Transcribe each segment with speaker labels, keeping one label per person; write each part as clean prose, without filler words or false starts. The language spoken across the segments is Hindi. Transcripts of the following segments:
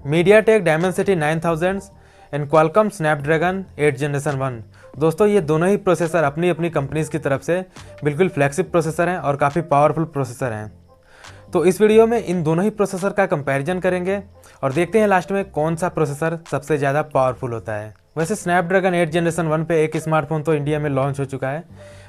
Speaker 1: MediaTek Dimensity 9000 and Qualcomm Snapdragon 8 generation 1। दोस्तों ये दोनों ही प्रोसेसर अपनी अपनी कंपनीज़ की तरफ से बिल्कुल फ्लैगशिप प्रोसेसर हैं और काफ़ी पावरफुल प्रोसेसर हैं। तो इस वीडियो में इन दोनों ही प्रोसेसर का कंपैरिजन करेंगे और देखते हैं लास्ट में कौन सा प्रोसेसर सबसे ज़्यादा पावरफुल होता है। वैसे स्नैपड्रैगन 8 जनरेशन 1 पे एक स्मार्टफोन तो इंडिया में लॉन्च हो चुका है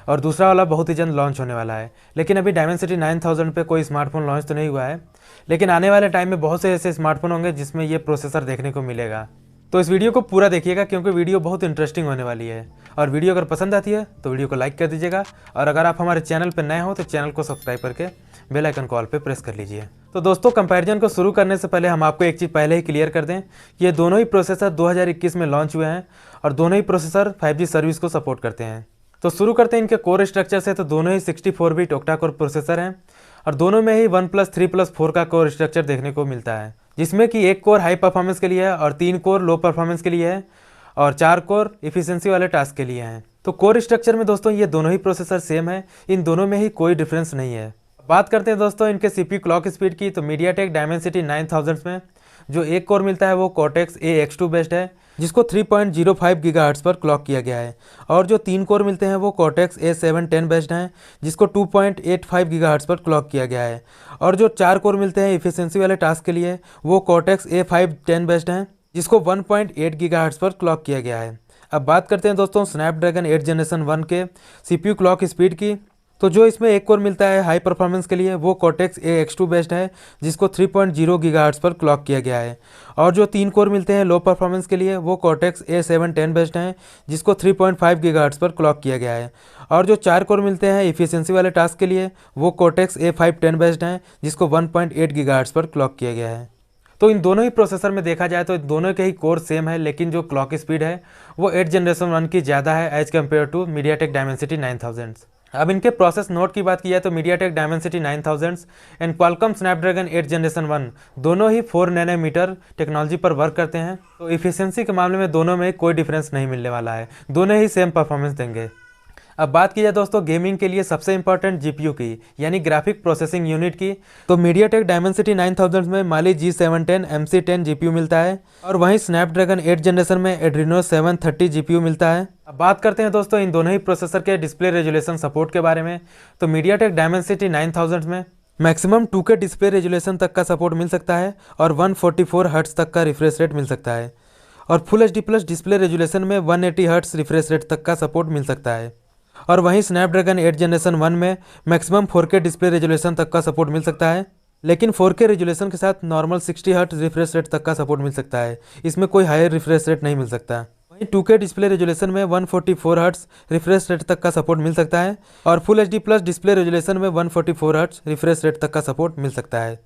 Speaker 1: और दूसरा वाला बहुत ही जल्द लॉन्च होने वाला है, लेकिन अभी डायमेंसिटी 9000 पे कोई स्मार्टफोन लॉन्च तो नहीं हुआ है। लेकिन आने वाले टाइम में बहुत से ऐसे स्मार्टफोन होंगे जिसमें ये प्रोसेसर देखने को मिलेगा। तो इस वीडियो को पूरा देखिएगा क्योंकि वीडियो बहुत इंटरेस्टिंग होने वाली है। और वीडियो अगर पसंद आती है तो वीडियो को लाइक कर दीजिएगा और अगर आप हमारे चैनल पर नए हो तो चैनल को सब्सक्राइब करके बेल आइकन को ऑल पे प्रेस कर लीजिए। तो दोस्तों कंपैरिजन को शुरू करने से पहले हम आपको एक चीज़ पहले ही क्लियर कर दें कि ये दोनों ही प्रोसेसर 2021 में लॉन्च हुए हैं और दोनों ही प्रोसेसर 5G सर्विस को सपोर्ट करते हैं। तो शुरू करते हैं इनके कोर स्ट्रक्चर से। तो दोनों ही 64 बिट ऑक्टा कोर प्रोसेसर हैं और दोनों में ही 1+3+4 का कोर स्ट्रक्चर देखने को मिलता है, जिसमें कि एक कोर हाई परफॉर्मेंस के लिए है और 3 कोर लो परफॉर्मेंस के लिए है और 4 कोर इफिशिएंसी वाले टास्क के लिए हैं। तो कोर स्ट्रक्चर में दोस्तों ये दोनों ही प्रोसेसर सेम है, इन दोनों में ही कोई डिफरेंस नहीं है। बात करते हैं दोस्तों इनके CPU क्लॉक स्पीड की। तो मीडियाटेक डायमेंसिटी 9000 में जो एक कोर मिलता है वो कॉर्टेक्स AX2 बेस्ड है, जिसको 3.05 गीगाहर्ट्ज़ पर क्लॉक किया गया है। और जो 3 कोर मिलते हैं वो कॉर्टेक्स A710 बेस्ड हैं, जिसको 2.85 गीगाहर्ट्ज़ पर क्लॉक किया गया है। और जो 4 कोर मिलते हैं इफिशिएंसी वाले टास्क के लिए वो कॉर्टेक्स A510 बेस्ड हैं, जिसको 1.8 गीगाहर्ट्ज़ पर क्लॉक किया गया है। अब बात करते हैं दोस्तों स्नैपड्रैगन 8 जनरेशन 1 के CPU क्लॉक स्पीड की। तो जो इसमें एक कोर मिलता है हाई परफॉर्मेंस के लिए वो कॉर्टेक्स AX2 बेस्ड है, जिसको 3.0 गीगाहर्ट्ज़ पर क्लॉक किया गया है। और जो 3 कोर मिलते हैं लो परफॉर्मेंस के लिए वो कॉर्टेक्स A710 बेस्ड हैं, जिसको 3.5 गीगाहर्ट्ज़ पर क्लॉक किया गया है। और जो 4 कोर मिलते हैं इफिशिएंसी वाले टास्क के लिए वो कॉर्टेक्स A510 बेस्ड हैं, जिसको 1.8 गीगाहर्ट्ज़ पर क्लॉक किया गया है। तो इन दोनों ही प्रोसेसर में देखा जाए तो दोनों के ही कोर सेम है, लेकिन जो क्लॉक स्पीड है वो 8 जनरेशन 1 की ज़्यादा है as compare to MediaTek Dimensity 9000। अब इनके प्रोसेस नोट की बात की जाए तो MediaTek Dimensity 9000 and Qualcomm Snapdragon 8 generation 1 दोनों ही 4 नैनोमीटर टेक्नोलॉजी पर वर्क करते हैं। तो इफिशिएंसी के मामले में दोनों में कोई डिफरेंस नहीं मिलने वाला है, दोनों ही सेम परफॉर्मेंस देंगे। अब बात की जाए दोस्तों गेमिंग के लिए सबसे इंपॉर्टेंट GPU की, यानी ग्राफिक प्रोसेसिंग यूनिट की। तो मीडियाटेक डायमेंसिटी 9000 में माली G710 MC10 GPU मिलता है और वहीं स्नैपड्रैगन 8 जनरेशन में एड्रीनो 730 GPU मिलता है। अब बात करते हैं दोस्तों इन दोनों ही प्रोसेसर के डिस्प्ले रेजोल्यूशन सपोर्ट के बारे में। तो मीडियाटेक डायमेंसिटी 9000 में मैक्सिमम 2K डिस्प्ले रेजोल्यूशन तक का सपोर्ट मिल सकता है और 144 हर्ट्ज तक का रिफ्रेश रेट मिल सकता है। और फुल HD+ डिस्प्ले रेजोल्यूशन में 180 हर्ट्ज रिफ्रेश रेट तक का सपोर्ट मिल सकता है। और वहीं स्नैपड्रैगन 8 जनरेशन 1 में मैक्सिमम 4K डिस्प्ले रेजोल्यूशन तक का सपोर्ट मिल सकता है, लेकिन 4K रेजोल्यूशन के साथ नॉर्मल 60 हर्ट्ज रिफ्रेश रेट तक का सपोर्ट मिल सकता है, इसमें कोई हायर रिफ्रेश रेट नहीं मिल सकता। वहीं 2K डिस्प्ले रेजोल्यूशन में 144 हर्ट्ज रिफ्रेश रेट तक का सपोर्ट मिल सकता है और फुल HD+ डिस्प्ले रेजोल्यूशन में 144 हर्ट्ज रिफ्रेश रेट तक का सपोर्ट मिल सकता है।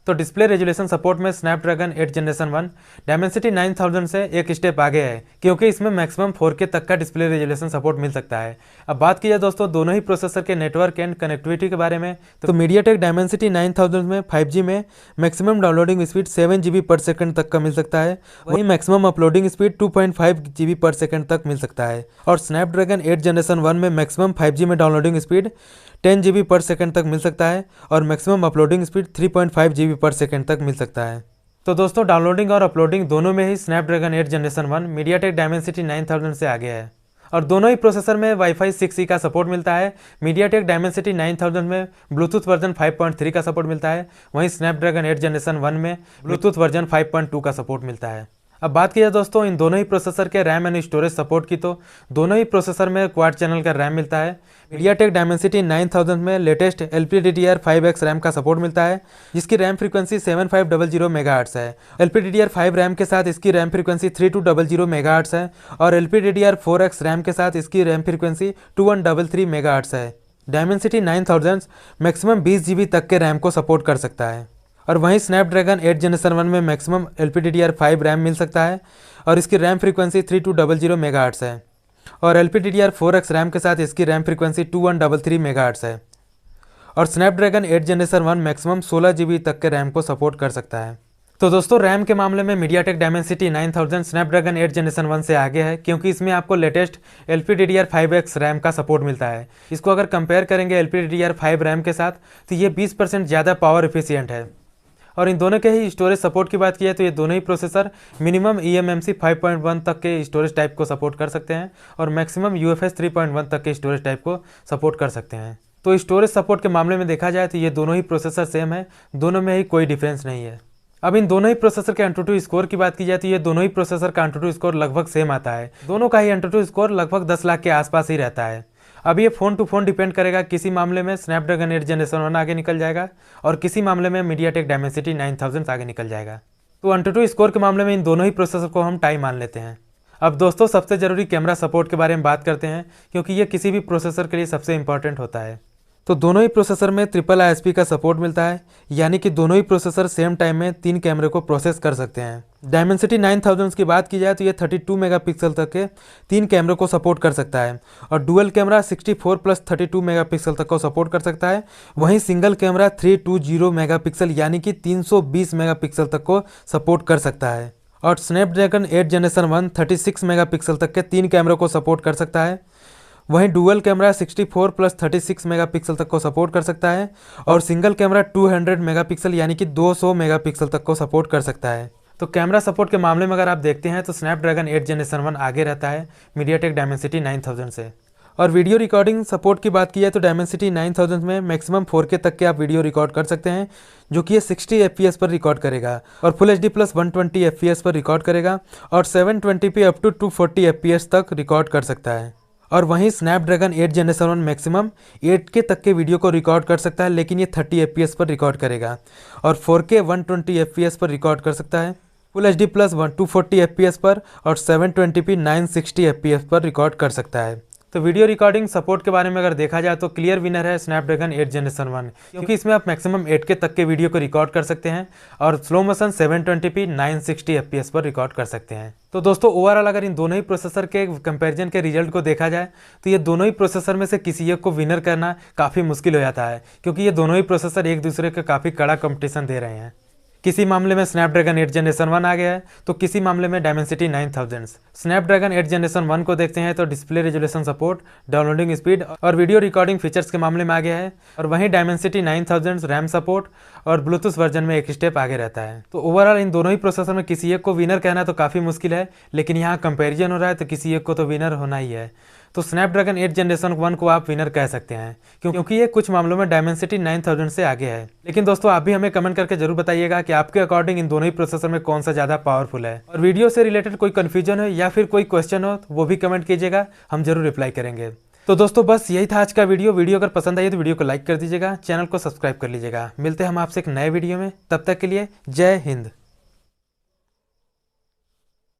Speaker 1: तो डिस्प्ले रेजोल्यूशन सपोर्ट में स्नैपड्रैगन 8 जनरेशन 1 डायमेंसिटी 9000 से एक स्टेप आगे है, क्योंकि इसमें मैक्सिमम 4K तक का डिस्प्ले रेजोल्यूशन सपोर्ट मिल सकता है। अब बात की जाए दोस्तों दोनों ही प्रोसेसर के नेटवर्क एंड कनेक्टिविटी के बारे में। तो मीडियाटेक डायमेंसिटी 9000 में 5G में मैक्सिमम डाउनलोडिंग स्पीड 7 GB पर सेकंड तक का मिल सकता है, वहीं मैक्सिमम अपलोडिंग स्पीड 2.5 GB पर सेकंड तक मिल सकता है। और स्नैपड्रैगन 8 जनरेशन 1 में मैक्सिमम 5G में डाउनलोडिंग स्पीड 10 GB पर सेकंड तक मिल सकता है और मैक्सिमम अपलोडिंग स्पीड 3.5 GB पर सेकंड तक मिल सकता है। तो दोस्तों डाउनलोडिंग और अपलोडिंग दोनों में ही स्नैपड्रैगन 8 जनरेशन 1 मीडियाटेक डायमेंसिटी 9000 से आगे है। और दोनों ही प्रोसेसर में Wi-Fi 6E का सपोर्ट मिलता है। मीडियाटेक डायमेंसिटी 9000 में ब्लूटूथ वर्जन 5.3 का सपोर्ट मिलता है, वहीं स्नैपड्रैगन 8 जनरेशन 1 में ब्लूटूथ वर्जन 5.2 का सपोर्ट मिलता है। अब बात की जाए दोस्तों इन दोनों ही प्रोसेसर के रैम एंड स्टोरेज सपोर्ट की। तो दोनों ही प्रोसेसर में क्वाड चैनल का रैम मिलता है। मीडियाटेक डायमेंसिटी 9000 में लेटेस्ट LPDDR5X रैम का सपोर्ट मिलता है, जिसकी रैम फ्रीक्वेंसी 7500 मेगाहर्ट्ज़ है। LPDDR5 रैम के साथ इसकी रैम फ्रीक्वेंसी 3200 मेगाहर्ट्ज़ है और LPDDR4X रैम के साथ इसकी रैम फ्रीक्वेंसी 2133 मेगाहर्ट्ज़ है। डायमेंसिटी 9000 मैक्सिमम 20 GB तक के रैम को सपोर्ट कर सकता है। और वहीं स्नैपड्रैगन 8 जनरेशन 1 में मैक्सिमम LPDDR5 रैम मिल सकता है और इसकी रैम फ्रीक्वेंसी 3200 मेगाहर्ट्ज़ है और LPDDR4X रैम के साथ इसकी रैम फ्रीक्वेंसी 2133 मेगाहर्ट्ज़ है। और स्नैपड्रैगन 8 जनरेशन 1 मैक्सिमम 16 GB तक के रैम को सपोर्ट कर सकता है। तो दोस्तों रैम के मामले में मीडियाटेक डायमेंसिटी 9000 स्नैपड्रैगन 8 जनरेशन 1 से आगे है, क्योंकि इसमें आपको लेटेस्ट LPDDR5X रैम का सपोर्ट मिलता है। इसको अगर कंपेयर करेंगे LPDDR5 रैम के साथ तो ये 20% ज़्यादा पावर एफिशिएंट है। और इन दोनों के ही स्टोरेज सपोर्ट की बात की जाए तो ये दोनों ही प्रोसेसर मिनिमम eMMC 5.1 तक के स्टोरेज टाइप को सपोर्ट कर सकते हैं और मैक्सिमम UFS 3.1 तक के स्टोरेज टाइप को सपोर्ट कर सकते हैं। तो स्टोरेज सपोर्ट के मामले में देखा जाए तो ये दोनों ही प्रोसेसर सेम है, दोनों में ही कोई डिफरेंस नहीं है। अब इन दोनों ही प्रोसेसर के AnTuTu स्कोर की बात की जाए तो ये दोनों ही प्रोसेसर का AnTuTu स्कोर लगभग सेम आता है। दोनों का ही AnTuTu स्कोर लगभग 10 लाख के आसपास ही रहता है। अब ये फ़ोन टू फ़ोन डिपेंड करेगा, किसी मामले में स्नैपड्रैगन 8 जनरेशन 1 आगे निकल जाएगा और किसी मामले में मीडियाटेक डायमेंसिटी 9000 आगे निकल जाएगा। तो AnTuTu स्कोर के मामले में इन दोनों ही प्रोसेसर को हम टाई मान लेते हैं। अब दोस्तों सबसे ज़रूरी कैमरा सपोर्ट के बारे में बात करते हैं, क्योंकि ये किसी भी प्रोसेसर के लिए सबसे इंपॉर्टेंट होता है। तो दोनों ही प्रोसेसर में ट्रिपल ISP का सपोर्ट मिलता है, यानी कि दोनों ही प्रोसेसर सेम टाइम में 3 कैमरे को प्रोसेस कर सकते हैं। डायमेंसिटी 9000 की बात की जाए तो ये 32 मेगापिक्सल तक के 3 कैमरे को सपोर्ट कर सकता है और डुअल कैमरा 64+32 मेगापिक्सल तक को सपोर्ट कर सकता है। वहीं सिंगल कैमरा 320 मेगापिक्सल यानी कि 320 मेगापिक्सल तक को सपोर्ट कर सकता है। और स्नैपड्रैगन 8 जनरेशन 1 36 मेगापिक्सल तक के 3 कैमरों को सपोर्ट कर सकता है। वहीं डुअल कैमरा 64+36 मेगापिक्सल तक को सपोर्ट कर सकता है और सिंगल कैमरा 200 मेगापिक्सल यानी कि 200 मेगापिक्सल तक को सपोर्ट कर सकता है। तो कैमरा सपोर्ट के मामले में अगर आप देखते हैं तो स्नैपड्रैगन 8 जनरेशन 1 आगे रहता है मीडियाटेक डायमेंसिटी 9000 से। और वीडियो रिकॉर्डिंग सपोर्ट की बात की जाए तो डायमेंसिटी 9000 में मैक्सिमम 4K तक के आप वीडियो रिकॉर्ड कर सकते हैं, जो कि ये 60 FPS पर रिकॉर्ड करेगा और फुल HD प्लस 120 FPS पर रिकॉर्ड करेगा और 720p अप टू 240 FPS तक रिकॉर्ड कर सकता है। और वहीं स्नैपड्रैगन 8 जनरेशन 1 मैक्सिमम 8K तक के वीडियो को रिकॉर्ड कर सकता है, लेकिन ये 30 FPS पर रिकॉर्ड करेगा और 4K 120 FPS पर रिकॉर्ड कर सकता है, फुल HD प्लस 240 FPS पर और 720p 960 FPS पर रिकॉर्ड कर सकता है। तो वीडियो रिकॉर्डिंग सपोर्ट के बारे में अगर देखा जाए तो क्लियर विनर है स्नैपड्रैगन 8 जनरेशन 1, क्योंकि इसमें आप मैक्सिमम 8K तक के वीडियो को रिकॉर्ड कर सकते हैं और स्लो मोशन 720p 960 FPS पर रिकॉर्ड कर सकते हैं। तो दोस्तों ओवरऑल अगर इन दोनों ही प्रोसेसर के कंपैरिजन के रिजल्ट को देखा जाए तो ये दोनों ही प्रोसेसर में से किसी एक को विनर करना काफ़ी मुश्किल हो जाता है, क्योंकि ये दोनों ही प्रोसेसर एक दूसरे का काफ़ी कड़ा कंपटीशन दे रहे हैं। किसी मामले में स्नैपड्रैगन 8 जनरेशन 1 आ गया है तो किसी मामले में डायमेंसिटी 9000। स्नैपड्रैगन 8 जनरेशन 1 को देखते हैं तो display resolution support, downloading speed और वीडियो रिकॉर्डिंग फीचर्स के मामले में आ गया है और वहीं डायमेंसिटी 9000 रैम सपोर्ट और ब्लूटूथ वर्जन में एक स्टेप आगे रहता है। तो ओवरऑल इन दोनों ही प्रोसेसर में किसी एक को विनर कहना तो काफ़ी मुश्किल है, लेकिन यहाँ कंपेरिजन हो रहा है तो किसी एक को तो विनर होना ही है। तो स्नैपड्रैगन 8 जनरेशन 1 को आप विनर कह सकते हैं, क्योंकि ये कुछ मामलों में डायमेंसिटी 9000 से आगे है। लेकिन दोस्तों आप भी हमें कमेंट करके जरूर बताइएगा कि आपके अकॉर्डिंग इन दोनों ही प्रोसेसर में कौन सा ज़्यादा पावरफुल है। और वीडियो से रिलेटेड कोई कन्फ्यूजन हो या फिर कोई क्वेश्चन हो तो वो भी कमेंट कीजिएगा, हम जरूर रिप्लाई करेंगे। तो दोस्तों बस यही था आज का वीडियो अगर पसंद आई तो वीडियो को लाइक कर दीजिएगा, चैनल को सब्सक्राइब कर लीजिएगा। मिलते हैं हम आपसे एक नए वीडियो में, तब तक के लिए जय हिंद।